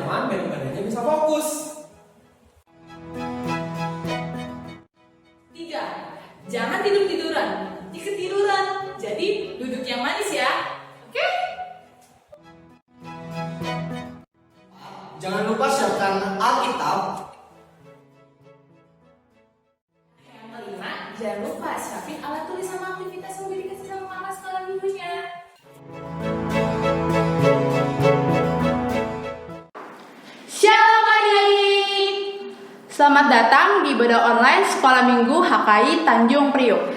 nyaman dan ibadahnya bisa fokus. 3. Jangan tidur-tiduran. Nanti ketiduran. Jadi duduk yang manis ya. Oke? Jangan lupa siapkan Alkitab. Yang kelima, jangan lupa siapin alat tulis sama aktivitas yang udah dikasih sama kakak sekolah minggunya. Shalom adik-adik. Selamat datang di ibadah online Sekolah Minggu HKI Tanjung Priok.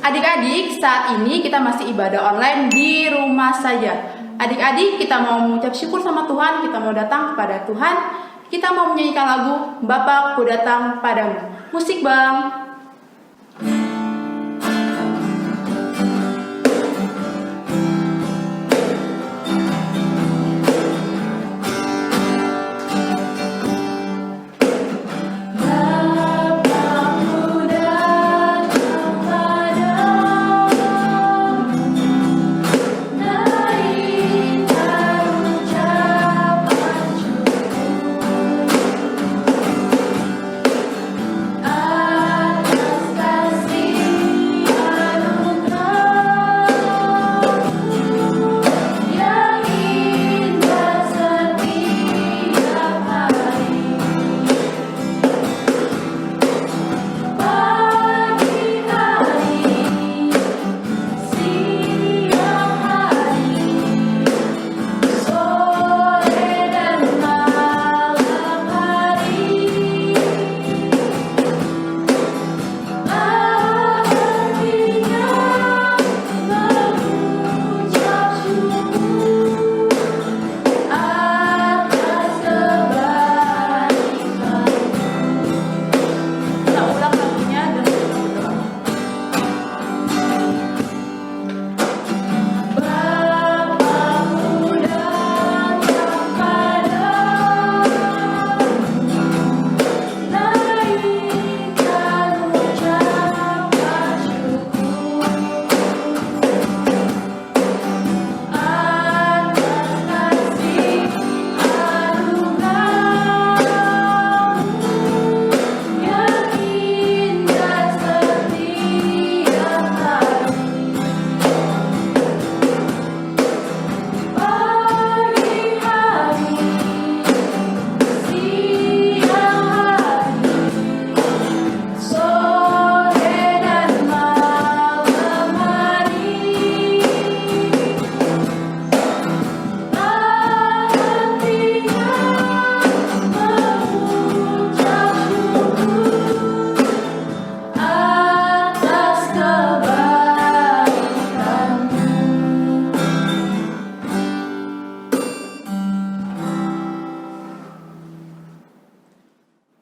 Adik-adik, saat ini kita masih ibadah online di rumah saja. Adik-adik, kita mau mengucap syukur sama Tuhan, kita mau datang kepada Tuhan, kita mau menyanyikan lagu Bapa ku datang padamu. Musik bang.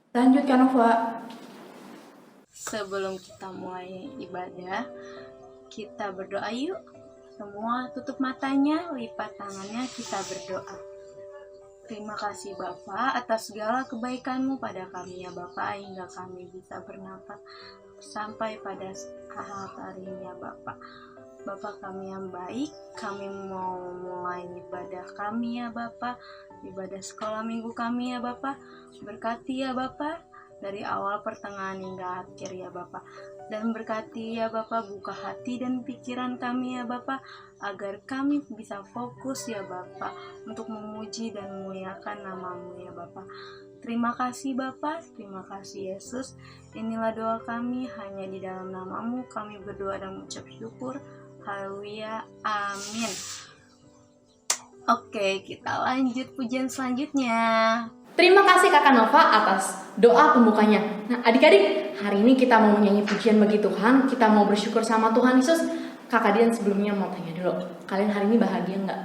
Lanjut Kanova. Sebelum kita mulai ibadah, kita berdoa yuk. Semua tutup matanya, lipat tangannya, kita berdoa. Terima kasih Bapa atas segala kebaikan-Mu pada kami ya Bapa, hingga kami bisa bernapas sampai pada saat hari ini ya Bapa. Bapa kami yang baik, kami mau mulai ibadah kami ya Bapa, ibadah sekolah minggu kami ya Bapa. Berkati ya Bapa, dari awal pertengahan hingga akhir ya Bapa. Dan berkati ya Bapa, buka hati dan pikiran kami ya Bapa, agar kami bisa fokus ya Bapa untuk memuji dan memuliakan nama-Mu ya Bapa. Terima kasih Bapa, terima kasih Yesus. Inilah doa kami, hanya di dalam nama-Mu kami berdoa dan mengucap syukur. Haleluya, amin. Oke, kita lanjut pujian selanjutnya. Terima kasih Kakak Nova atas doa pembukanya. Nah adik-adik, hari ini kita mau menyanyi pujian bagi Tuhan. Kita mau bersyukur sama Tuhan Yesus. Kakak Dian sebelumnya mau tanya dulu, kalian hari ini bahagia nggak?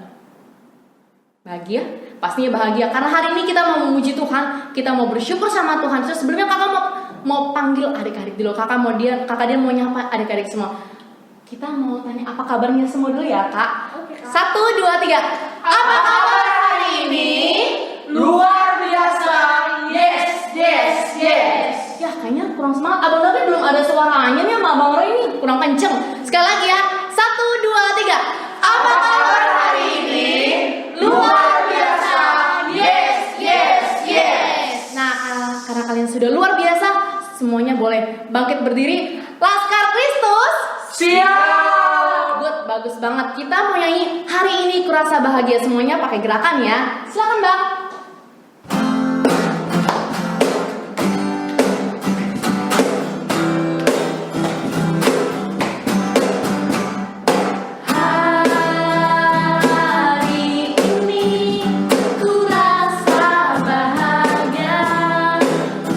Bahagia? Pastinya bahagia, karena hari ini kita mau memuji Tuhan. Kita mau bersyukur sama Tuhan Yesus. Sebelumnya kakak mau panggil adik-adik dulu. Kakak Dian mau nyapa adik-adik semua. Kita mau tanya apa kabarnya semua dulu ya Kak. Oke, Kak. 1, 2, 3. Apa kabar hari ini? Luar biasa. Yes, yes, yes. Ya kayaknya kurang semangat. Abang David belum ada suaranya nih sama Abang Roy ini kurang kenceng. Sekali lagi ya. 1, 2, 3. Apa kabar hari ini? sudah luar biasa. Semuanya boleh bangkit berdiri. Laskar Kristus. Siap. Good, bagus banget. Kita mau nyanyi hari ini kurasa bahagia, semuanya pakai gerakan ya. Silakan Bang. Hari ini kurasa bahagia,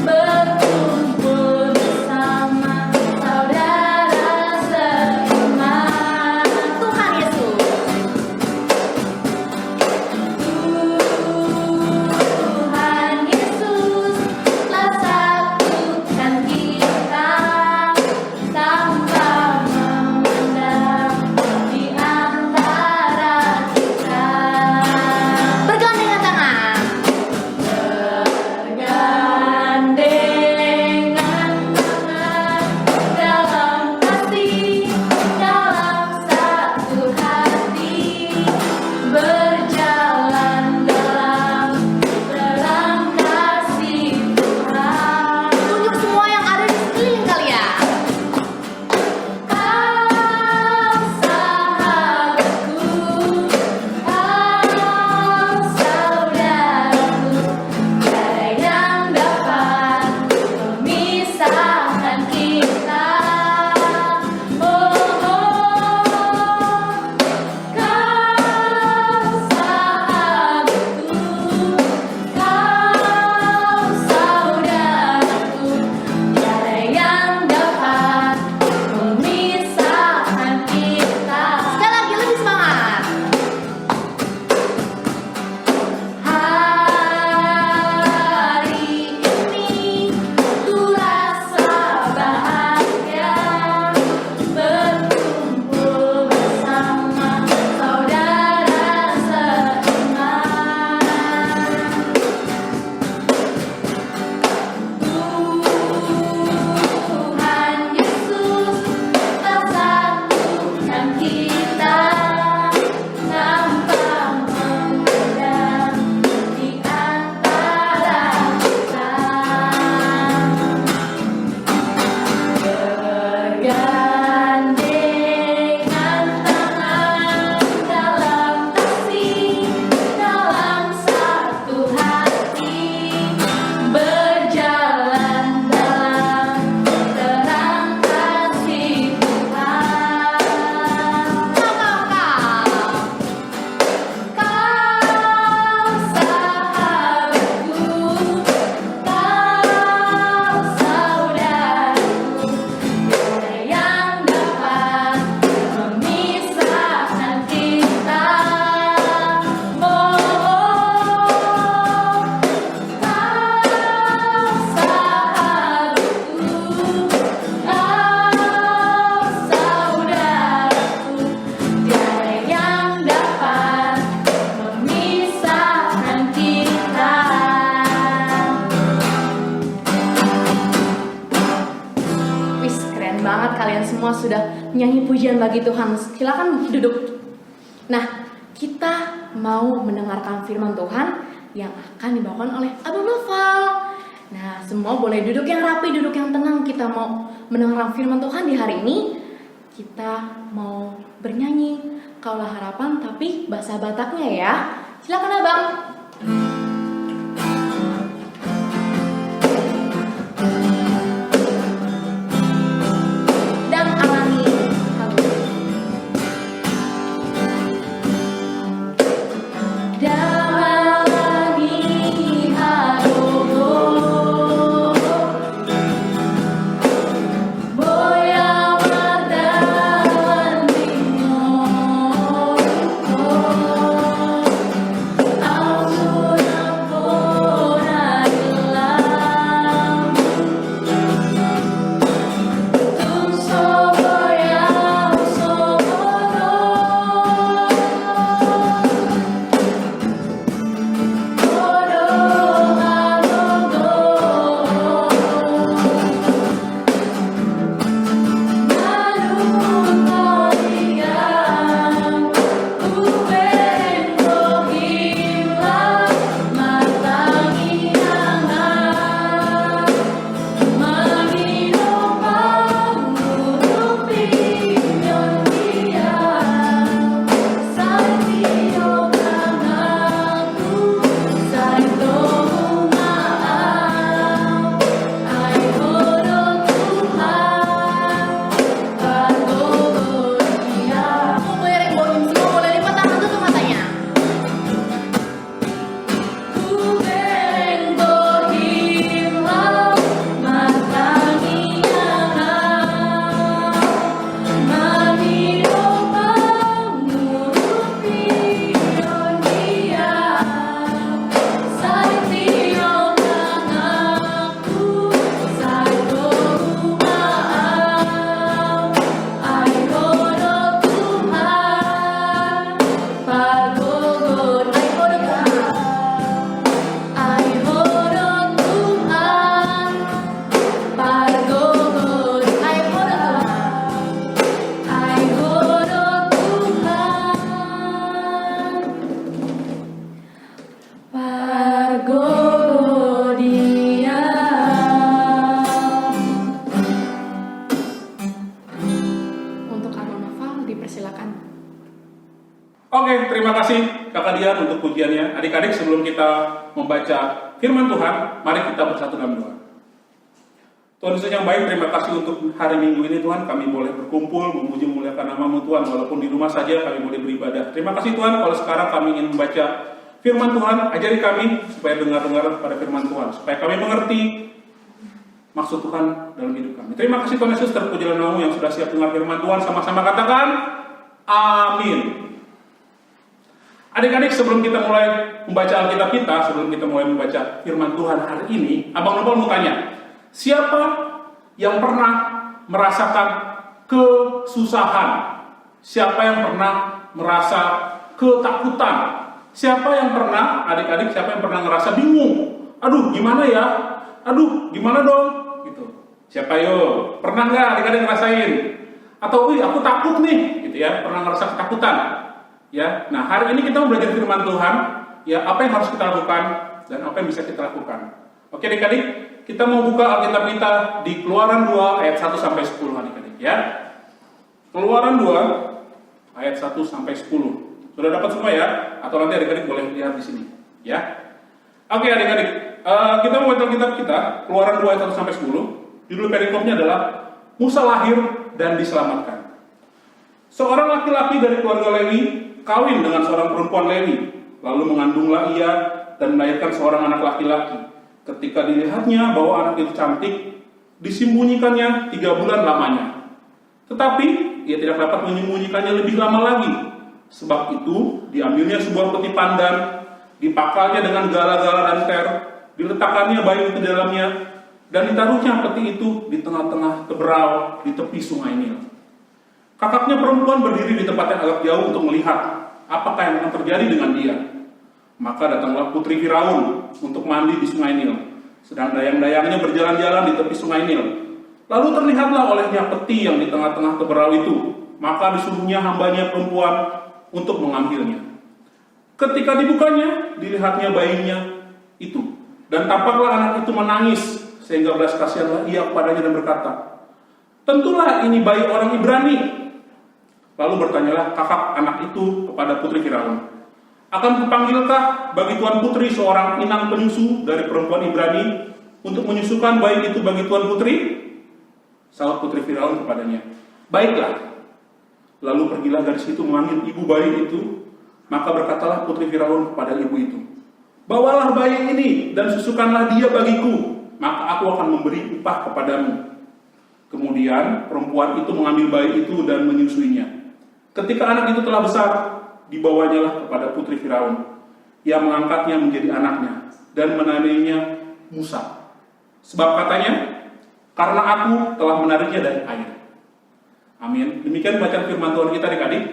berkumpul bersama saudara seiman. Tuhan Yesus. Tuhan Yesus telah satukan kita tanpa memandang di antara kita. Bergandengan tangan. Bergandengan tangan dalam kasih, dalam satu hati, berjalan dalam terang kasih Tuhan. Tunjuk semua yang ada di sekeliling kalian. Kau sahabatku, kau saudaraku, tiada yang dapat memisahkan kita. Oh, kau sahabatku, kau saudaraku, tiada yang dapat memisahkan kita. Sekali lagi lebih semangat. Hari ini kurasa bahagia, berkumpul bersama saudara seiman. Tuhan Yesus telah satukan kita tanpa memandang di antara kita. Bergandengan tangan dalam kasih, dalam satu hati, berjalan dalam terang kasih Tuhan. Kau sahabatku, kau saudaraku, tiada yang dapat memisahkan kita. Oh, kau sahabatku, kau saudaraku, tiada yang dapat memisahkan kita. Wis, keren banget kalian semua sudah nyanyi pujian bagi Tuhan. Silakan duduk. Nah, kita mau mendengarkan firman Tuhan yang akan dibawakan oleh Abang Noval. Nah, semua boleh duduk yang rapi, duduk yang tenang. Kita mau mendengarkan firman Tuhan di hari ini. Kita mau bernyanyi Kaulah Harapan tapi bahasa Bataknya ya. Silakan Abang. Dan alami lagu. Dalami hadogo boya wardan dino. Au Persilakan. Oke, terima kasih Kakak Dian untuk pujiannya. Adik-adik, sebelum kita membaca firman Tuhan, mari kita bersatu dalam doa. Tuhan Yesus yang baik, terima kasih untuk hari Minggu ini Tuhan, kami boleh berkumpul, memuji memuliakan nama-Mu Tuhan, walaupun di rumah saja kami boleh beribadah. Terima kasih Tuhan, kalau sekarang kami ingin membaca firman Tuhan, ajari kami supaya dengar-dengar pada firman Tuhan, supaya kami mengerti maksud Tuhan dalam hidup kami. Terima kasih Tuhan Yesus, terpujilah nama-Mu yang sudah siap dengar firman Tuhan, sama-sama katakan, amin. Adik-adik, sebelum kita mulai membaca Alkitab kita, sebelum kita mulai membaca firman Tuhan hari ini, Abang Nopal mau tanya, siapa yang pernah merasakan kesusahan? Siapa yang pernah merasa ketakutan? Siapa yang pernah, adik-adik, siapa yang pernah ngerasa bingung? Aduh, gimana ya? Aduh, gimana dong? Gitu. Siapa yo? Pernah nggak adik-adik ngerasain? Atau, wih, aku takut nih, gitu ya? Pernah ngerasa ketakutan? Ya. Nah, hari ini kita mau belajar firman Tuhan. Ya, apa yang harus kita lakukan dan apa yang bisa kita lakukan? Oke, adik-adik, kita mau buka Alkitab kita di Keluaran 2 ayat 1 sampai 10, adik-adik, ya. Keluaran 2 ayat 1 sampai 10. Sudah dapat semua ya? Atau nanti adik-adik boleh lihat di sini, ya. Oke, adik-adik, kita mau baca Alkitab kita, Keluaran 2 ayat 1 sampai 10. Judul perikopnya adalah Musa lahir dan diselamatkan. Seorang laki-laki dari keluarga Lewi kawin dengan seorang perempuan Lewi, lalu mengandunglah ia dan melahirkan seorang anak laki-laki. Ketika dilihatnya bahwa anak itu cantik, disembunyikannya 3 bulan lamanya. Tetapi ia tidak dapat menyembunyikannya lebih lama lagi. Sebab itu diambilnya sebuah peti pandan, dipakalnya dengan gala-gala dan ter, diletakkannya bayi itu di dalamnya, dan ditaruhnya peti itu di tengah-tengah teberau di tepi sungai Nil. Kakaknya perempuan berdiri di tempat yang agak jauh untuk melihat apakah yang akan terjadi dengan dia. Maka datanglah putri Firaun untuk mandi di sungai Nil, sedang dayang-dayangnya berjalan-jalan di tepi sungai Nil. Lalu terlihatlah olehnya peti yang di tengah-tengah teberau itu, maka disuruhnya hambanya perempuan untuk mengambilnya. Ketika dibukanya, dilihatnya bayinya itu, dan tampaklah anak itu menangis, sehingga belas kasihanlah ia kepadanya dan berkata, tentulah ini bayi orang Ibrani. Lalu bertanyalah kakak anak itu kepada putri Firaun, akan kupanggilkah bagi tuan putri seorang inang penyusu dari perempuan Ibrani untuk menyusukan bayi itu bagi tuan putri? Sahut putri Firaun kepadanya, baiklah. Lalu pergilah dari situ memanggil ibu bayi itu. Maka berkatalah putri Firaun kepada ibu itu, bawalah bayi ini dan susukanlah dia bagiku, maka aku akan memberi upah kepadamu. Kemudian perempuan itu mengambil bayi itu dan menyusuinya. Ketika anak itu telah besar, dibawanyalah kepada putri Firaun. Ia mengangkatnya menjadi anaknya dan menamainya Musa. Sebab katanya, karena aku telah menariknya dari air. Amin. Demikian bacaan firman Tuhan kita adik-adik.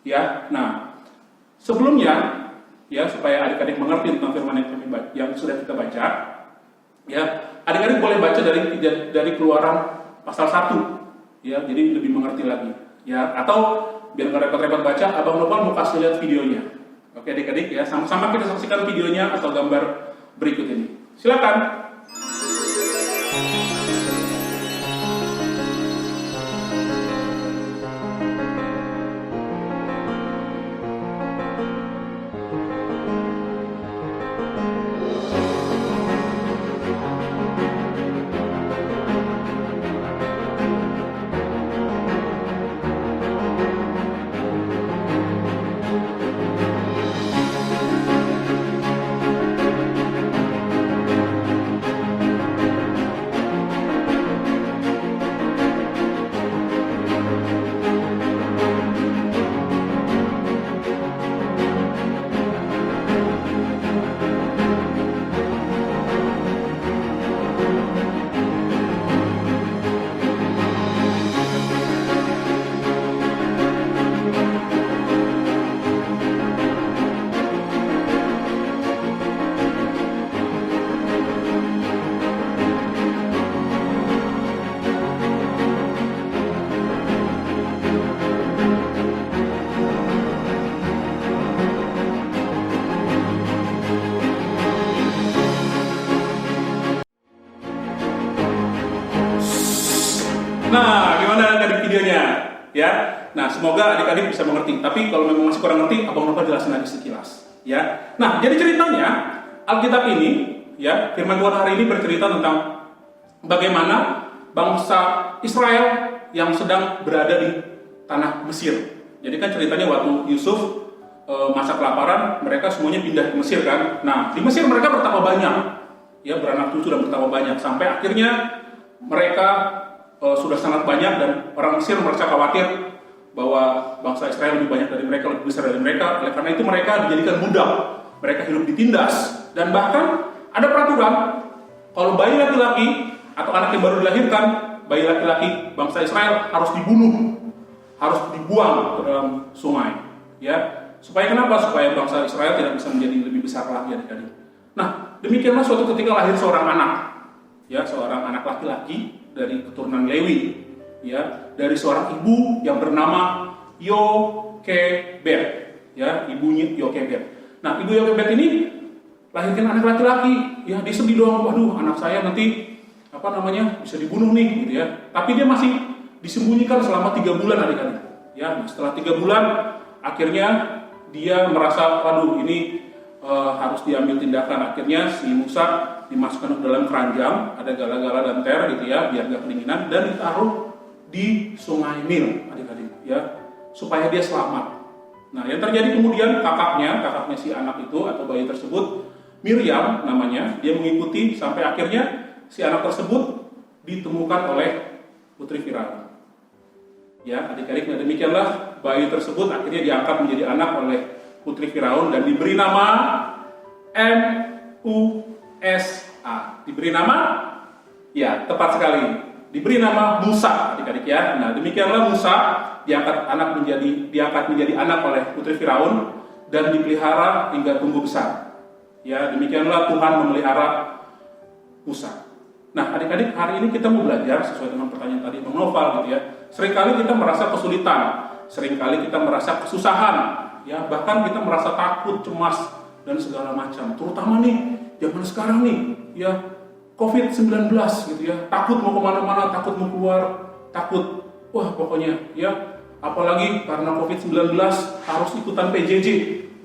Ya, nah sebelumnya, ya supaya adik-adik mengerti tentang firman yang sudah kita baca, ya adik-adik boleh baca dari Keluaran pasal 1, ya jadi lebih mengerti lagi. Ya, atau biar nggak repot-repot baca, Abang Nopal mau kasih lihat videonya. Oke adik-adik ya, sama-sama kita saksikan videonya atau gambar berikut ini. Silakan. Nah, gimana tadi videonya? Ya, Nah, semoga adik-adik bisa mengerti. Tapi kalau memang masih kurang ngerti, Abang Nova jelasin lagi sekilas. Ya. Nah, jadi ceritanya Alkitab ini, ya, firman Tuhan hari ini bercerita tentang bagaimana bangsa Israel yang sedang berada di tanah Mesir. Jadi kan ceritanya waktu Yusuf masa kelaparan, mereka semuanya pindah ke Mesir kan. Nah, di Mesir mereka bertambah banyak, ya, beranak cucu dan bertambah banyak sampai akhirnya mereka sudah sangat banyak dan orang Mesir merasa khawatir bahwa bangsa Israel lebih banyak dari mereka, lebih besar dari mereka. Oleh karena itu mereka dijadikan budak, mereka hidup ditindas, dan bahkan ada peraturan kalau bayi laki-laki atau anak yang baru dilahirkan, bayi laki-laki bangsa Israel harus dibunuh, harus dibuang ke dalam sungai, ya. Supaya kenapa? Supaya bangsa Israel tidak bisa menjadi lebih besar lagi adik-adik. Nah, demikianlah suatu ketika lahir seorang anak, ya, seorang anak laki-laki dari keturunan Lewi, ya, dari seorang ibu yang bernama Yokebed, ya, ibunya Yokebed. Nah, ibu Yokebed ini lahirkan anak laki-laki, ya, dia sedih doang, waduh, anak saya nanti bisa dibunuh nih, gitu ya. Tapi dia masih disembunyikan selama 3 bulan adik-adik, ya. Nah, setelah 3 bulan, akhirnya dia merasa, waduh, ini harus diambil tindakan. Akhirnya si Musa dimasukkan ke dalam keranjang, ada gala-gala dan ter, gitu ya, biar gak kedinginan, dan ditaruh di sungai Nil, adik-adik, ya, supaya dia selamat. Nah, yang terjadi kemudian kakaknya si anak itu atau bayi tersebut, Miriam namanya, dia mengikuti sampai akhirnya si anak tersebut ditemukan oleh putri Firaun. Ya, adik-adik, nah demikianlah bayi tersebut akhirnya diangkat menjadi anak oleh putri Firaun dan diberi nama Musa. Diberi nama, ya, tepat sekali, diberi nama Musa, adik-adik, ya. Nah, demikianlah Musa diangkat menjadi anak oleh putri Firaun dan dipelihara hingga tumbuh besar. Ya, demikianlah Tuhan memelihara Musa. Nah, adik-adik, hari ini kita mau belajar sesuai dengan pertanyaan tadi Bang Noval, gitu ya. Seringkali kita merasa kesulitan, seringkali kita merasa kesusahan, ya, bahkan kita merasa takut, cemas, dan segala macam. Terutama nih, zaman sekarang nih, ya, COVID-19, gitu ya. Takut mau kemana-mana, takut mau keluar, takut, wah, pokoknya, ya. Apalagi karena COVID-19 harus ikutan PJJ,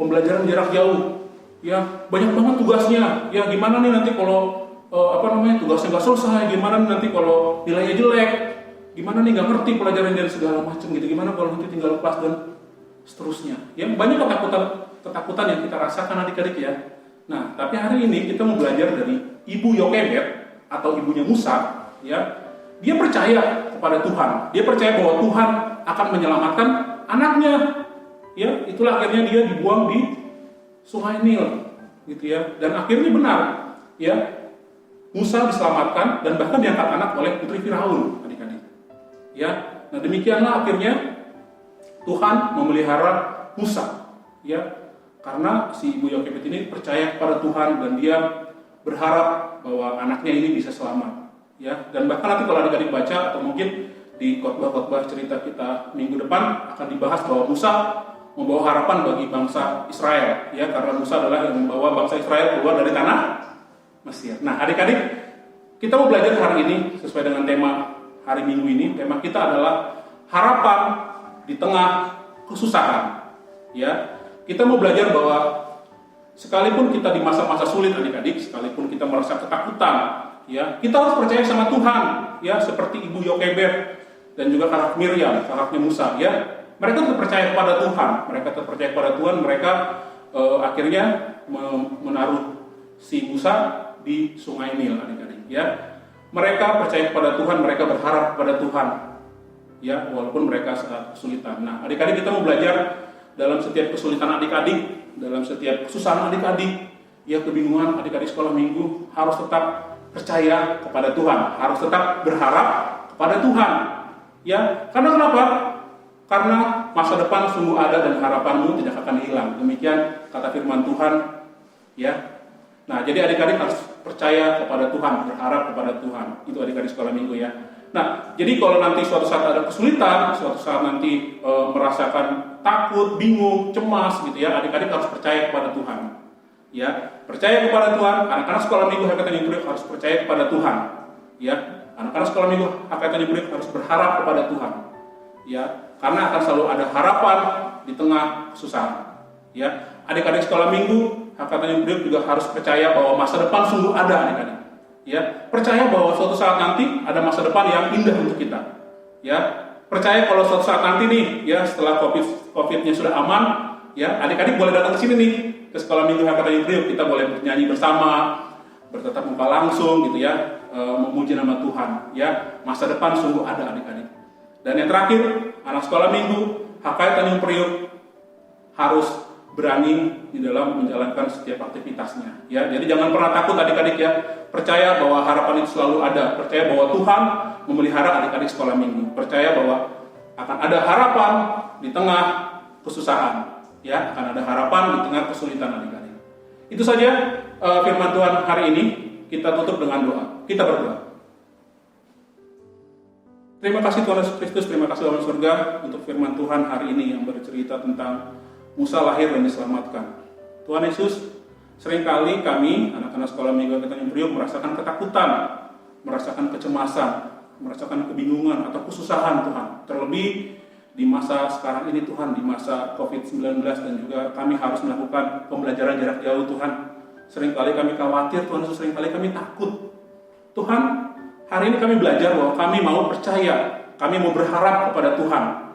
pembelajaran jarak jauh, ya. Banyak banget tugasnya, ya. Gimana nih nanti kalau tugasnya nggak selesai, gimana nih nanti kalau nilainya jelek, gimana nih nggak ngerti pelajaran dan segala macam gitu, gimana kalau nanti tinggal kelas dan seterusnya. Ya, banyak ketakutan yang kita rasakan adik-adik, ya. Nah, tapi hari ini kita mau belajar dari ibu Yokebed atau ibunya Musa, ya. Dia percaya kepada Tuhan, dia percaya bahwa Tuhan akan menyelamatkan anaknya, ya. Itulah akhirnya dia dibuang di sungai Nil, gitu ya. Dan akhirnya benar, ya, Musa diselamatkan dan bahkan diangkat anak oleh putri Firaun, adik-adik. Ya, nah demikianlah akhirnya Tuhan memelihara Musa, ya, karena si ibu Yokebed ini percaya kepada Tuhan dan dia berharap bahwa anaknya ini bisa selamat, ya. Dan bahkan nanti kalau adik-adik baca atau mungkin di khotbah-khotbah cerita kita minggu depan akan dibahas bahwa Musa membawa harapan bagi bangsa Israel, ya, karena Musa adalah yang membawa bangsa Israel keluar dari tanah Mesir. Nah, adik-adik, kita mau belajar hari ini sesuai dengan tema hari Minggu ini. Tema kita adalah harapan di tengah kesusahan. Ya, kita mau belajar bahwa sekalipun kita di masa-masa sulit, adik-adik, sekalipun kita merasa ketakutan, ya, kita harus percaya sama Tuhan, ya, seperti ibu Yokebed dan juga kakak Miriam, kakaknya Musa, ya. Mereka tetap percaya kepada Tuhan, mereka akhirnya menaruh si Musa di sungai Nil, adik-adik, ya. Mereka percaya kepada Tuhan, mereka berharap kepada Tuhan, ya, walaupun mereka sangat kesulitan. Nah, adik-adik, kita mau belajar dalam setiap kesulitan adik-adik, dalam setiap kesusahan adik-adik, ya, kebingungan adik-adik sekolah minggu, harus tetap percaya kepada Tuhan, harus tetap berharap kepada Tuhan, ya. Karena kenapa? Karena masa depan sungguh ada dan harapanmu tidak akan hilang. Demikian kata firman Tuhan, ya. Nah, jadi adik-adik harus percaya kepada Tuhan, berharap kepada Tuhan. Itu adik-adik sekolah minggu, ya. Nah, jadi kalau nanti suatu saat ada kesulitan, suatu saat nanti merasakan takut, bingung, cemas, gitu ya, adik-adik harus percaya kepada Tuhan. Ya, percaya kepada Tuhan. Anak-anak sekolah minggu Hakatan Ibrani harus percaya kepada Tuhan. Ya, anak-anak sekolah minggu Hakatan Ibrani harus berharap kepada Tuhan. Ya, karena akan selalu ada harapan di tengah kesusahan. Ya, adik-adik sekolah minggu, HKT Priok juga harus percaya bahwa masa depan sungguh ada, adik-adik. Ya, percaya bahwa suatu saat nanti ada masa depan yang indah untuk kita. Ya, percaya kalau suatu saat nanti nih, ya setelah COVID-nya sudah aman, ya adik-adik boleh datang ke sini nih ke sekolah minggu HKT Priok. Kita boleh bernyanyi bersama, bertatap muka langsung gitu ya, memuji nama Tuhan. Ya, masa depan sungguh ada, adik-adik. Dan yang terakhir, anak sekolah minggu HKT Tanjung Priok harus berani di dalam menjalankan setiap aktivitasnya. Ya, jadi jangan pernah takut adik-adik ya. Percaya bahwa harapan itu selalu ada. Percaya bahwa Tuhan memelihara adik-adik sekolah minggu. Percaya bahwa akan ada harapan di tengah kesusahan. Ya, akan ada harapan di tengah kesulitan adik-adik. Itu saja firman Tuhan hari ini. Kita tutup dengan doa. Kita berdoa. Terima kasih Tuhan Yesus Kristus, terima kasih Bapa surga untuk firman Tuhan hari ini yang bercerita tentang Musa lahir dan diselamatkan. Tuhan Yesus, seringkali kami, anak-anak sekolah minggu HKT Tanjung Priok merasakan ketakutan, merasakan kecemasan, merasakan kebingungan atau kesusahan Tuhan. Terlebih di masa sekarang ini Tuhan, di masa COVID-19 dan juga kami harus melakukan pembelajaran jarak jauh Tuhan. Seringkali kami khawatir Tuhan Yesus, seringkali kami takut. Tuhan, hari ini kami belajar bahwa kami mau percaya, kami mau berharap kepada Tuhan.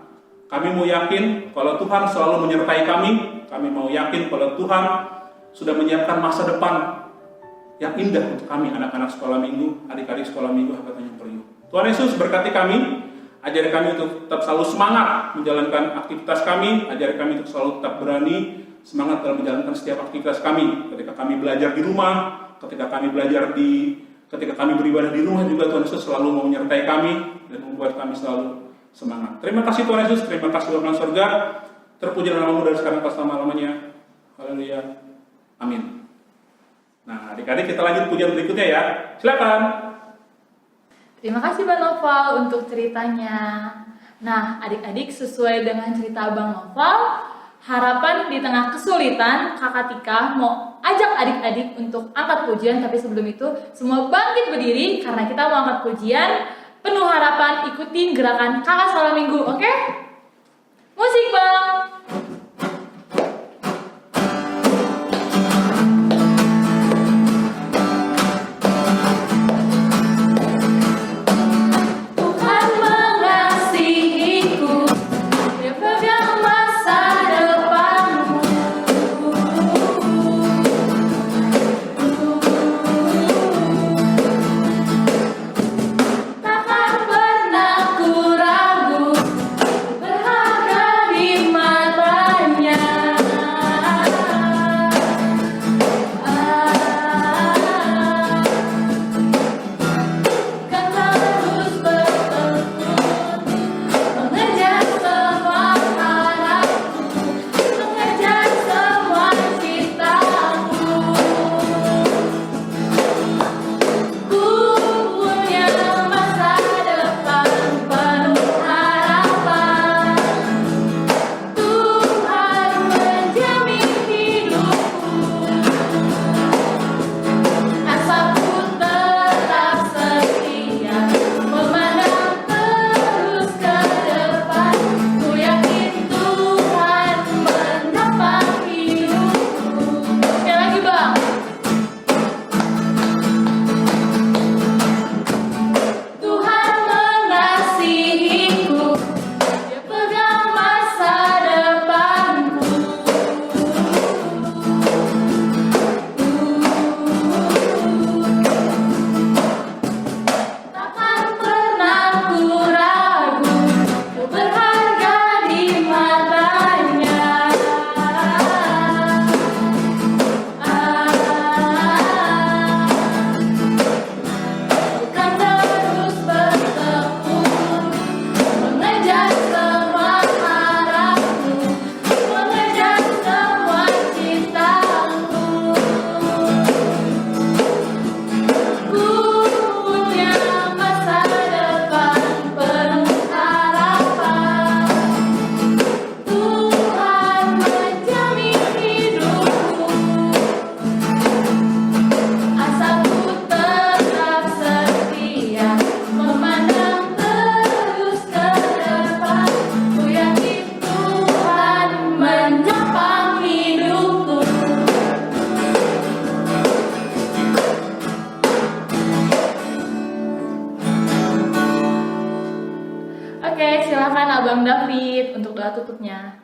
Kami mau yakin kalau Tuhan selalu menyertai kami mau yakin kalau Tuhan sudah menyiapkan masa depan yang indah untuk kami, anak-anak sekolah minggu, adik-adik sekolah minggu HKT Tanjung Priok. Tuhan Yesus berkati kami, ajari kami untuk tetap selalu semangat menjalankan aktivitas kami, ajari kami untuk selalu tetap berani, semangat dalam menjalankan setiap aktivitas kami. Ketika kami belajar di rumah, ketika kami beribadah di rumah juga Tuhan Yesus selalu mau menyertai kami dan membuat kami selalu semangat. Terima kasih Tuhan Yesus, terima kasih Bapa surga. Terpujilah namamu dari sekarang sampai selama-lamanya. Haleluya. Amin. Nah, adik-adik kita lanjut pujian berikutnya ya. Silakan. Terima kasih Bang Noval untuk ceritanya. Nah, adik-adik sesuai dengan cerita Bang Noval, harapan di tengah kesulitan, Kakak Tika mau ajak adik-adik untuk angkat pujian. Tapi sebelum itu, semua bangkit berdiri karena kita mau angkat pujian. Penuh harapan, ikutin gerakan kakak sekolah minggu, oke? Musik Bang! Tuhan mengasihiku, Dia pegang masa depanmu. Takkan pernah ku ragu doa tutupnya.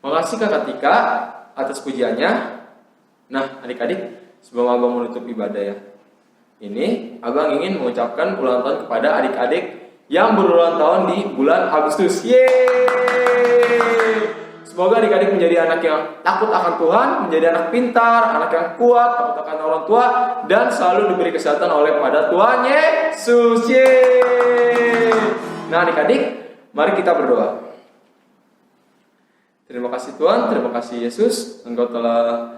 Makasih Kakak Tika atas pujiannya. Nah, adik-adik, sebelum Abang menutup ibadah ya, ini Abang ingin mengucapkan ulang tahun kepada adik-adik yang berulang tahun di bulan Agustus. Yeay! Semoga adik-adik menjadi anak yang takut akan Tuhan, menjadi anak pintar, anak yang kuat, takut akan orang tua, dan selalu diberi kesehatan oleh pada Tuhan Yesus. Yeay! Nah adik-adik, mari kita berdoa. Terima kasih Tuhan, terima kasih Yesus, Engkau telah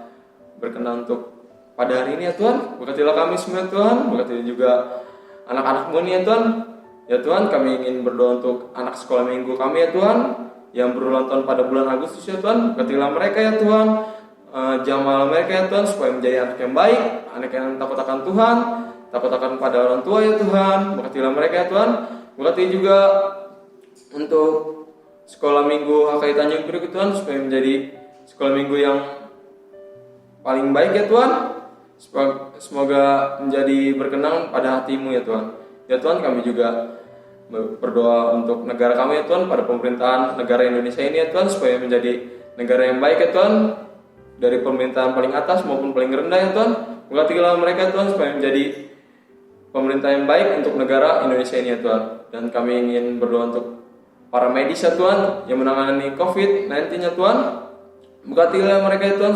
berkenan untuk pada hari ini ya Tuhan. Berkatilah kami semua Tuhan, berkatilah juga anak-anak-Mu nih ya Tuhan. Ya Tuhan, kami ingin berdoa untuk anak sekolah minggu kami ya Tuhan, yang berulang tahun pada bulan Agustus ya Tuhan. Berkatilah mereka ya Tuhan, jamal mereka ya Tuhan, supaya menjadi anak yang baik, anak yang takut akan Tuhan, takut akan pada orang tua ya Tuhan. Berkatilah mereka ya Tuhan. Berkati juga untuk sekolah minggu HKI Tanjung Priok Tuhan, supaya menjadi sekolah minggu yang paling baik ya Tuhan. Semoga menjadi berkenan pada hati-Mu ya Tuhan. Ya Tuhan, kami juga berdoa untuk negara kami ya Tuhan, pada pemerintahan negara Indonesia ini ya Tuhan, supaya menjadi negara yang baik ya Tuhan, dari pemerintahan paling atas maupun paling rendah ya Tuhan. Berkatilah mereka Tuhan, supaya menjadi pemerintah yang baik untuk negara Indonesia ini ya Tuhan. Dan kami ingin berdoa untuk para medis ya Tuhan, yang menangani COVID-19 ya Tuhan. Berkatilah mereka ya Tuhan,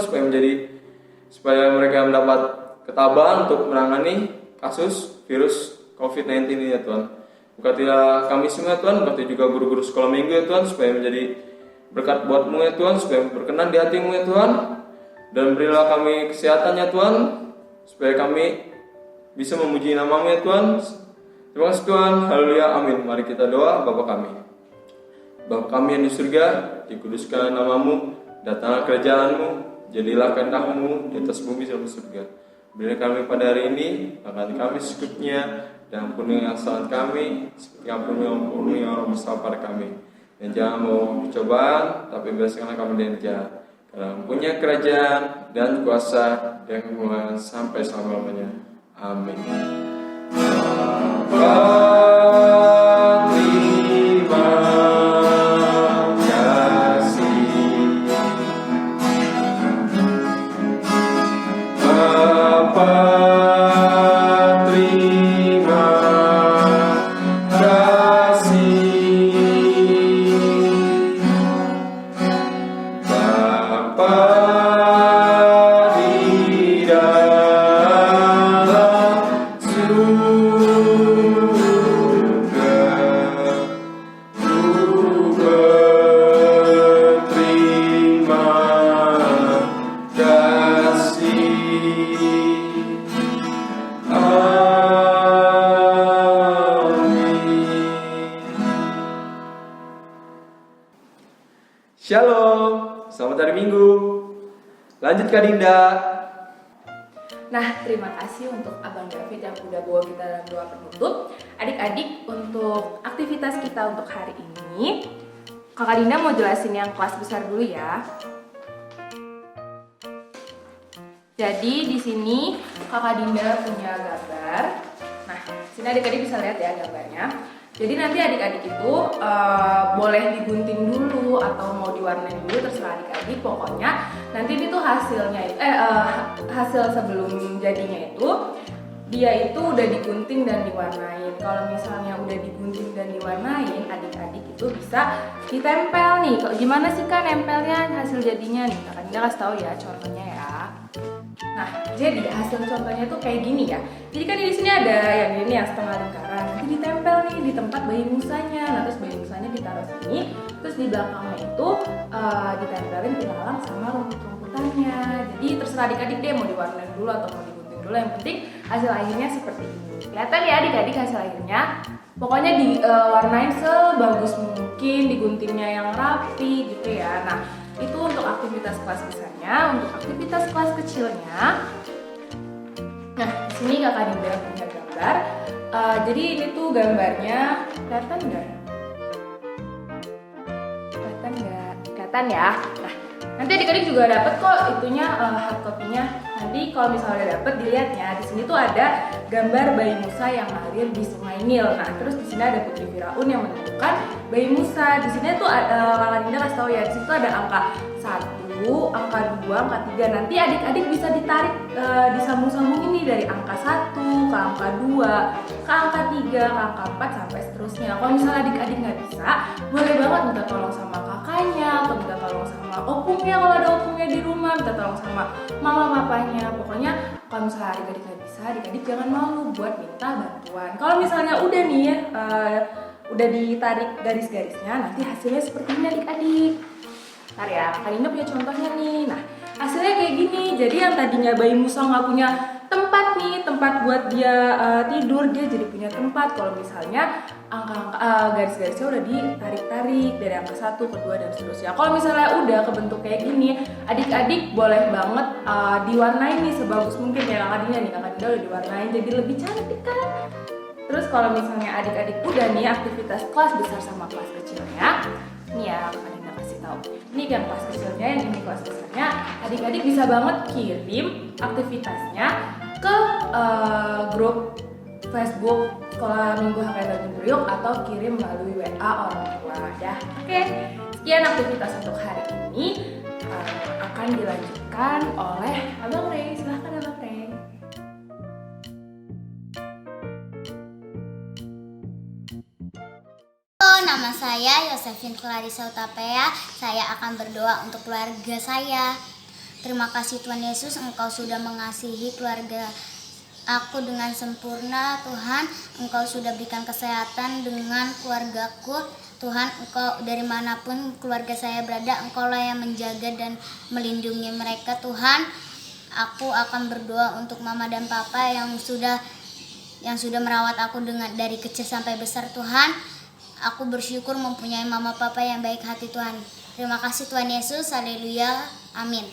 supaya mereka mendapat ketabahan untuk menangani kasus virus COVID-19 ini ya Tuhan. Berkatilah kami semua Tuhan, berkati juga guru-guru sekolah minggu ya Tuhan, supaya menjadi berkat buat-Mu ya Tuhan, supaya berkenan di hati-Mu ya Tuhan. Dan berilah kami kesehatan ya Tuhan, supaya kami bisa memuji nama-Mu ya Tuhan. Terima kasih Tuhan, haleluya, amin. Mari kita doa. Bapa kami yang di surga, dikuduskan nama-Mu, datanglah kerajaan-Mu, jadilah kehendak-Mu di atas bumi seperti surga. Berilah kami pada hari ini makan kami secukupnya, dan ampuni kesalahan kami seperti ampuni orang bersalah pada kami. Dan jangan mau cobaan, tapi bebaskanlah kami dari jahat. Karena punya kerajaan dan kuasa dan kemuliaan sampai selama-lamanya. Amin. Shalom, selamat hari Minggu. Lanjut Kak Dinda. Nah, terima kasih untuk Abang David yang udah bawa kita dalam doa penutup. Adik-adik, untuk aktivitas kita untuk hari ini, Kakak Dinda mau jelasin yang kelas besar dulu ya. Jadi di sini Kakak Dinda punya gambar. Nah, sini adik-adik bisa lihat ya gambarnya. Jadi nanti adik-adik itu boleh digunting dulu atau mau diwarnain dulu, terserah adik-adik. Pokoknya nanti ini tuh hasilnya hasil sebelum jadinya itu dia itu udah digunting dan diwarnain. Kalau misalnya udah digunting dan diwarnain, adik-adik itu bisa ditempel nih. Gimana sih kan nempelnya hasil jadinya nih? Kakak Dinda kasih tahu ya contohnya ya. Nah, jadi hasil contohnya tuh kayak gini ya. Jadi kan di sini ada yang ini yang setengah lingkaran. Nanti ditempel nih di tempat bayi musanya. Nah, terus bayi musanya ditaruh sini. Terus di belakangnya itu ditempelin ilalang sama rumput-rumputannya. Jadi terserah adik-adik deh mau diwarnain dulu atau mau digunting dulu. Yang penting hasil akhirnya seperti ini. Kelihatan ya adik-adik hasil akhirnya. Pokoknya diwarnain sebagus mungkin, diguntingnya yang rapi gitu ya. Nah, itu untuk aktivitas kelas besarnya. Untuk aktivitas kelas kecilnya, nah di sini Kakak Dinda punya gambar. Jadi ini tuh gambarnya, kelihatan nggak? Kelihatan ya. Nah, nanti adik-adik juga dapat kok itunya hard copy-nya. Nanti kalau misalnya udah dapet dilihatnya. Di sini tuh ada gambar bayi Musa yang mengalir di Sungai Nil. Nah, terus di sini ada Putri Firaun yang menemukan bayi Musa. Di sini tuh Kakak Dinda kasih tahu ya, di situ ada angka 1, angka 2, angka 3. Nanti adik-adik bisa ditarik disambung-sambungin nih dari angka 1 ke angka 2, ke angka 3, ke angka 4 sampai seterusnya. Kalau misalnya adik-adik nggak bisa, boleh banget minta tolong sama kakaknya, atau minta tolong sama opungnya kalau ada opungnya di rumah, minta tolong sama mama papanya. Pokoknya kalau misalnya adik-adik nggak bisa, adik-adik jangan malu buat minta bantuan. Kalau misalnya udah nih ya, udah ditarik garis-garisnya, nanti hasilnya seperti ini adik-adik. Ntar ya, Kak Dinda punya contohnya nih. Nah, hasilnya kayak gini. Jadi yang tadinya bayi Musa nggak punya tempat nih, tempat buat dia tidur, dia jadi punya tempat. Kalau misalnya garis-garisnya udah ditarik-tarik dari angka 1 ke 2 dan seterusnya. Kalau misalnya udah kebentuk kayak gini, adik-adik boleh banget diwarnain nih sebagus mungkin ya Kak Dinda nih. Kak Dinda udah diwarnain jadi lebih cantik kan. Terus kalau misalnya adik-adik udah nih aktivitas kelas besar sama kelas kecilnya, nih ya Kak Dinda kasih tahu. Ini yang kelas kecilnya, yang ini kelas besarnya, adik-adik bisa banget kirim aktivitasnya ke grup Facebook Sekolah Minggu HKM Tanjung Priok atau kirim melalui WA orang tua ya. Oke, sekian aktivitas untuk hari ini akan dilanjutkan oleh Abang Rey. Silahkan Abang Rey. Nama saya Yosefin Clarissa Utapea. Saya akan berdoa untuk keluarga saya. Terima kasih Tuhan Yesus, Engkau sudah mengasihi keluarga aku dengan sempurna. Tuhan, Engkau sudah berikan kesehatan dengan keluargaku. Tuhan, Engkau dari manapun keluarga saya berada, Engkau lah yang menjaga dan melindungi mereka. Tuhan, aku akan berdoa untuk mama dan papa yang sudah merawat aku dari kecil sampai besar. Tuhan, aku bersyukur mempunyai mama papa yang baik hati Tuhan. Terima kasih Tuhan Yesus, haleluya, amin.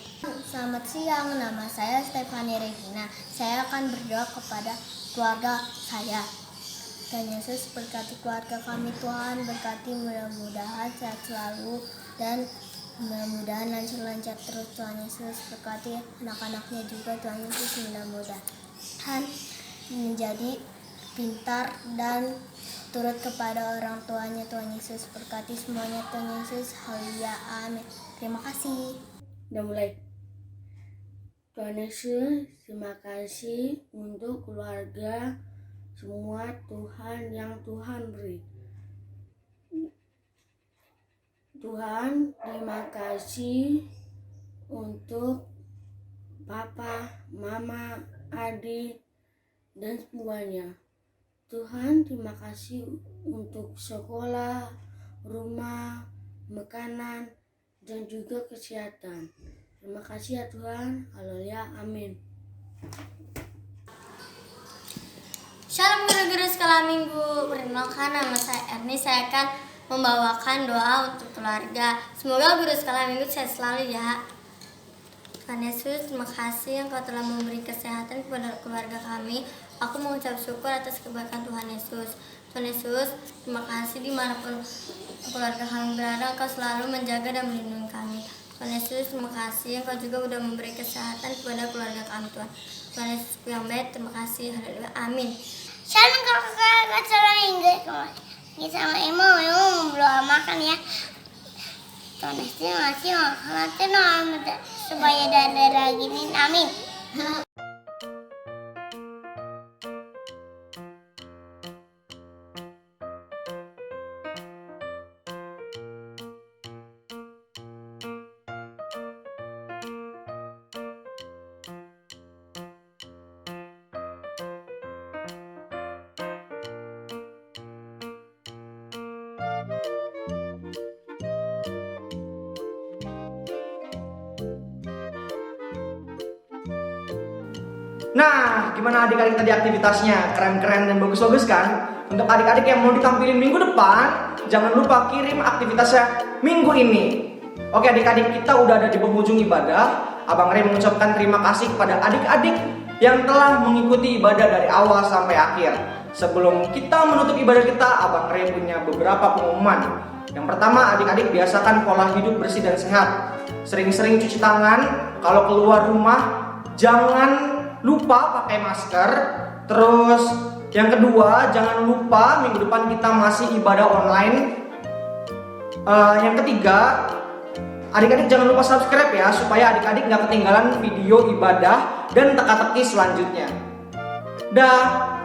Selamat siang, nama saya Stefani Regina. Saya akan berdoa kepada keluarga saya. Tuhan Yesus berkati keluarga kami Tuhan, berkati mudah-mudahan sehat selalu dan mudah-mudahan lancar-lancar terus Tuhan Yesus. Berkati anak-anaknya juga Tuhan Yesus, mudah-mudahan menjadi pintar dan turut kepada orang tuanya Tuhan Yesus. Berkati semuanya Tuhan Yesus, haleluya, amin. Terima kasih. Udah mulai. Tuhan Yesus, terima kasih untuk keluarga semua Tuhan yang Tuhan beri. Tuhan, terima kasih untuk papa, mama, adik, dan semuanya. Tuhan, terima kasih untuk sekolah, rumah, makanan, dan juga kesehatan. Terima kasih ya Tuhan. Haleluya, amin. Shalom guru-guru sekolah minggu. Perkenalkan, nama saya Erni. Saya akan membawakan doa untuk keluarga. Semoga guru sekolah minggu sehat selalu ya. Tuhan Yesus, terima kasih Engkau telah memberi kesehatan kepada keluarga kami. Aku mengucap syukur atas kebaikan Tuhan Yesus. Tuhan Yesus, terima kasih dimanapun keluarga kami berada, Engkau selalu menjaga dan melindungi kami. Tuhan Yesus, terima kasih Engkau juga sudah memberi kesehatan kepada keluarga kami Tuhan. Tuhan Yesus yang baik, terima kasih. Haleluya, amin. Shalom kakak sekolah minggu. Ini sama Imo mau berdoa makan ya. Tuhan Yesus masih makan supaya darah gini, amin. Nah, gimana adik-adik tadi aktivitasnya? Keren-keren dan bagus-bagus kan? Untuk adik-adik yang mau ditampilin minggu depan, jangan lupa kirim aktivitasnya minggu ini. Oke adik-adik, kita udah ada di penghujung ibadah. Abang Rey mengucapkan terima kasih kepada adik-adik yang telah mengikuti ibadah dari awal sampai akhir. Sebelum kita menutup ibadah kita, Abang Rey punya beberapa pengumuman. Yang pertama, adik-adik biasakan pola hidup bersih dan sehat. Sering-sering cuci tangan. Kalau keluar rumah, jangan lupa pakai masker. Terus yang kedua, jangan lupa minggu depan kita masih ibadah online. Yang ketiga, adik-adik jangan lupa subscribe ya, supaya adik-adik nggak ketinggalan video ibadah dan teka-teki selanjutnya. Dah.